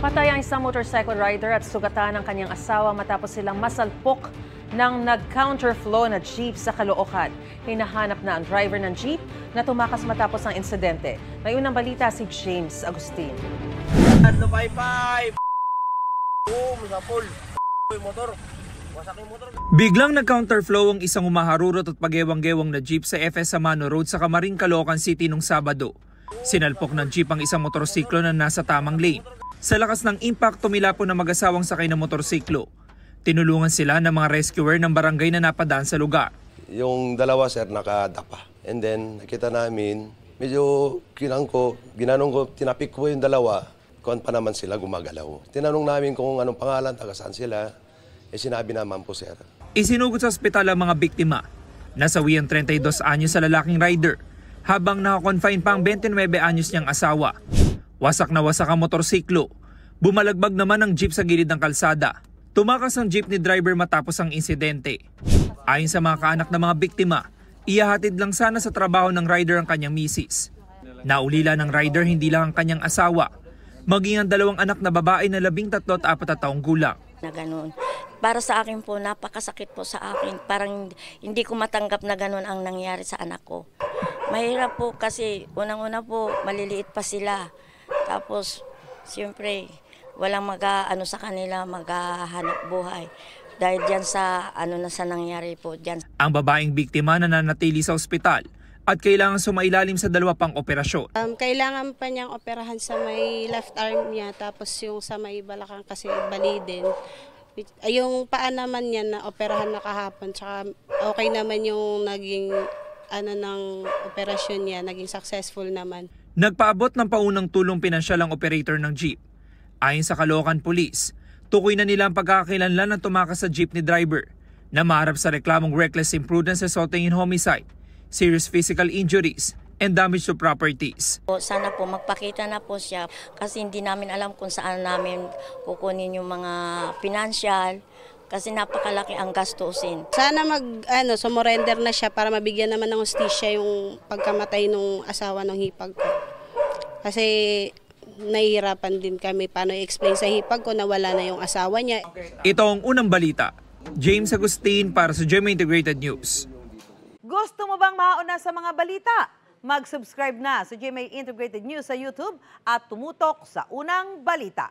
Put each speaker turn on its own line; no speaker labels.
Napatay ang isang motorcycle rider at sugatan ng kanyang asawa matapos silang masalpok ng nag-counterflow na jeep sa Caloocan. Hinahanap na ang driver ng jeep na tumakas matapos ang insidente. May unang balita si James Agustin.
Biglang nag-counterflow ang isang umaharurot at pagewang-gewang na jeep sa FS Samano Road sa Camarin, Caloocan City nung Sabado. Sinalpok ng jeep ang isang motorsiklo na nasa tamang lane. Sa lakas ng impact, tumilapon na mag-asawang sakay ng motorsiklo. Tinulungan sila ng mga rescuer ng barangay na napadaan sa lugar.
Yung dalawa, sir, nakadapa. And then, nakita namin, medyo ginanong ko, tinapik ko yung dalawa, kung pa naman sila gumagalaw. Tinanong namin kung anong pangalan, taga saan sila. Sinabi naman po, sir.
Isinugod sa ospital ang mga biktima. Nasawi ang 32 anyos sa lalaking rider, habang nakakonfine pa ang 29 anyos niyang asawa. Wasak na wasak ang motorsiklo. Bumalagbag naman ang jeep sa gilid ng kalsada. Tumakas ang jeepney driver matapos ang insidente. Ayon sa mga kaanak ng mga biktima, ihahatid lang sana sa trabaho ng rider ang kanyang misis. Naulila ng rider hindi lang ang kanyang asawa, maging ang dalawang anak na babae na 13 at 4 taong gulang.
Na ganun. Para sa akin po, napakasakit po sa akin. Parang hindi ko matanggap na ganun ang nangyari sa anak ko. Mahirap po kasi unang-una po maliliit pa sila. Tapos siyempre walang sa kanila, maghahanap buhay. Dahil diyan sa sa nangyari po diyan.
Ang babaeng biktima nananatili sa ospital at kailangan sumailalim sa 2 pang operasyon.
Kailangan pa niyang operahan sa may left arm niya, tapos yung sa may balakang kasi bali din. Yung paa naman niya na operahan na kahapon, tsaka okay naman yung naging ng operasyon niya, naging successful naman.
Nagpaabot ng paunang tulong pinansyal ang operator ng jeep. Ayon sa Caloocan Police, tukoy na nila ang pagkakakilanlan ng tumakas sa jeepney driver na maharap sa reklamong reckless imprudence, resulting in homicide, serious physical injuries, and damage to properties.
Sana po magpakita na po siya kasi hindi namin alam kung saan namin kukunin yung mga financial kasi napakalaki ang gastusin.
Sana sumurrender na siya para mabigyan naman ng hustisya yung pagkamatay ng asawa ng hipag ko. Kasi nahihirapan din kami paano i-explain sa hipag ko na wala na yung asawa niya.
Ito ang unang balita. James Agustin para sa GMA Integrated News.
Gusto mo bang mauna sa mga balita? Mag-subscribe na sa GMA Integrated News sa YouTube at tumutok sa unang balita.